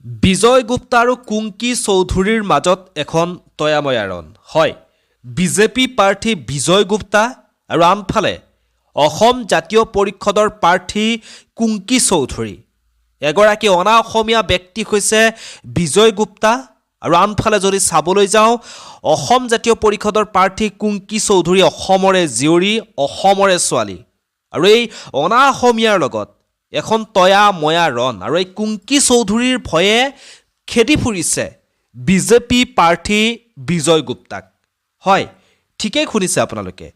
বিজয় গুপ্তা আৰু কুংকি চৌধুৰীৰ মাজত এখন তয়াময়াৰণ হয়। বিজেপি প্ৰাৰ্থী বিজয় গুপ্তা আৰু আনফালে অসম জাতীয় পৰিষদৰ প্ৰাৰ্থী কুংকি চৌধুৰী। এগৰাকী অনা অসমীয়া ব্যক্তি হৈছে বিজয় গুপ্তা আৰু আনফালে যদি চাবলৈ যাওঁ অসম জাতীয় পৰিষদৰ প্ৰাৰ্থী কুংকি চৌধুৰী অসমৰে জীয়ৰী, অসমৰে ছোৱালী। আৰু এই অনা অসমীয়াৰ লগত এখন তয়াময়া ৰণ আৰু এই কুংকি চৌধুৰীৰ ভয়ে খেদি ফুৰিছে বিজেপি প্ৰাৰ্থী বিজয় গুপ্তাক। হয়, ঠিকেই শুনিছে আপোনালোকে।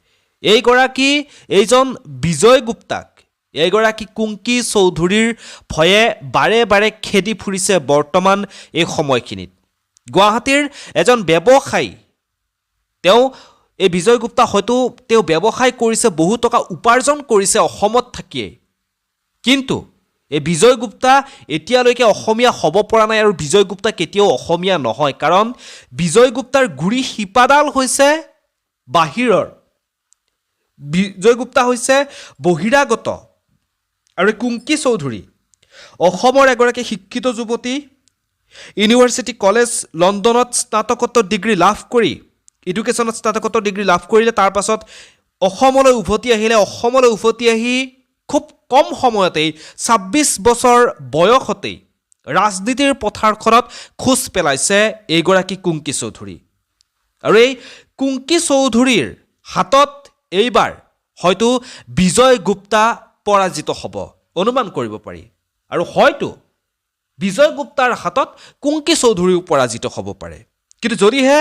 এইজন বিজয় গুপ্তাক এইগৰাকী কুংকি চৌধুৰীৰ ভয়ে বাৰে বাৰে খেদি ফুৰিছে বৰ্তমান এই সময়খিনিত। গুৱাহাটীৰ এজন ব্যৱসায়ী, এই বিজয় গুপ্তা হয়তো তেওঁ ব্যৱসায় কৰিছে, বহু টকা উপাৰ্জন কৰিছে অসমত থাকিয়েই। কিন্তু এই বিজয় গুপ্তা এতিয়ালৈকে অসমীয়া হ'ব পৰা নাই আৰু বিজয় গুপ্তা কেতিয়াও অসমীয়া নহয়, কাৰণ বিজয় গুপ্তাৰ গুৰি শিপাডাল হৈছে বাহিৰৰ। বিজয় গুপ্তা হৈছে বহিৰাগত। আৰু কুংকি চৌধুৰী অসমৰ এগৰাকী শিক্ষিত যুৱতী, ইউনিভাৰ্চিটি কলেজ লণ্ডনত স্নাতকোত্তৰ ডিগ্ৰী লাভ কৰি এডুকেশ্যনত স্নাতকোত্তৰ ডিগ্ৰী লাভ কৰিলে। তাৰ পাছত অসমলৈ উভতি আহিলে। অসমলৈ উভতি আহি খুব কম সময়তেই ২৬ বছৰ বয়সতেই ৰাজনীতিৰ পথাৰখনত খোজ পেলাইছে এইগৰাকী কুংকি চৌধুৰী। আৰু এই কুংকি চৌধুৰীৰ হাতত এইবাৰ হয়তো বিজয় গুপ্তা পৰাজিত হ'ব, অনুমান কৰিব পাৰি। আৰু হয়তো বিজয় গুপ্তাৰ হাতত কুংকি চৌধুৰীও পৰাজিত হ'ব পাৰে। কিন্তু যদিহে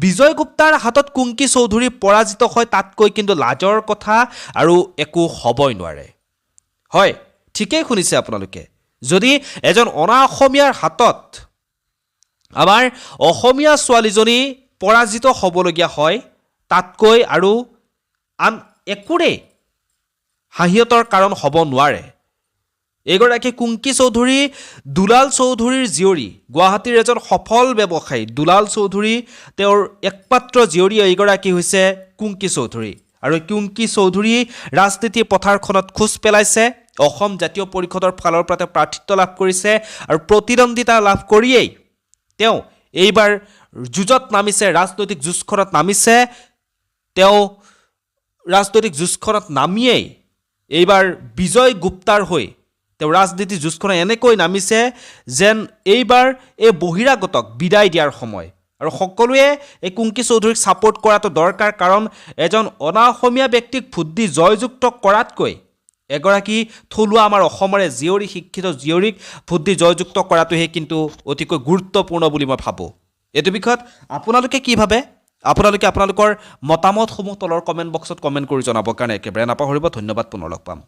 বিজয় গুপ্তাৰ হাতত কুংকি চৌধুৰী পৰাজিত হয়, তাতকৈ কিন্তু লাজৰ কথা আৰু একো হ'বই নোৱাৰে। হয়, ঠিকেই শুনিছে আপোনালোকে। যদি এজন অনা অসমীয়াৰ হাতত আমাৰ অসমীয়া ছোৱালীজনী পৰাজিত হ'বলগীয়া হয়, তাতকৈ আৰু আন একোৰেই হাঁহিয়তৰ কাৰণ হ'ব নোৱাৰে। এইগৰাকী কুংকি চৌধুৰী দুলাল চৌধুৰীৰ জীয়ৰী, গুৱাহাটীৰ এজন সফল ব্যৱসায়ী দুলাল চৌধুৰী, তেওঁৰ একমাত্ৰ জীয়ৰী এইগৰাকী হৈছে কুংকি চৌধুৰী। আৰু কুংকি চৌধুৰী ৰাজনীতিৰ পথাৰখনত খোজ পেলাইছে। অসম জাতীয় পৰিষদৰ ফালৰ পৰা তেওঁ প্ৰাৰ্থিত্ব লাভ কৰিছে আৰু প্ৰতিদ্বন্দ্বিতা লাভ কৰিয়েই তেওঁ এইবাৰ যুঁজত নামিছে, ৰাজনৈতিক যুঁজখনত নামিছে। তেওঁ ৰাজনৈতিক যুঁজখনত নামিয়েই এইবাৰ বিজয় গুপ্তাৰ হৈ তেওঁ ৰাজনীতি যুঁজখনত এনেকৈ নামিছে যেন এইবাৰ এই বহিৰাগতক বিদায় দিয়াৰ সময়। আৰু সকলোৱে এই কুংকি চৌধুৰীক ছাপোৰ্ট কৰাটো দৰকাৰ, কাৰণ এজন অনা অসমীয়া ব্যক্তিক ভোট দি জয়যুক্ত কৰাতকৈ এগৰাকী থলুৱা আমাৰ অসমৰে জীয়ৰী, শিক্ষিত জীয়ৰীক ভোট দি জয়যুক্ত কৰাটোহে কিন্তু অতিকৈ গুৰুত্বপূৰ্ণ বুলি মই ভাবোঁ। এইটো বিষয়ত আপোনালোকে কি ভাবে? আপোনালোকে আপোনালোকৰ মতামতসমূহ তলৰ কমেণ্ট বক্সত কমেণ্ট কৰি জনাবৰ কাৰণে একেবাৰে নাপাহৰিব। ধন্যবাদ, পুনৰ লগ পাম।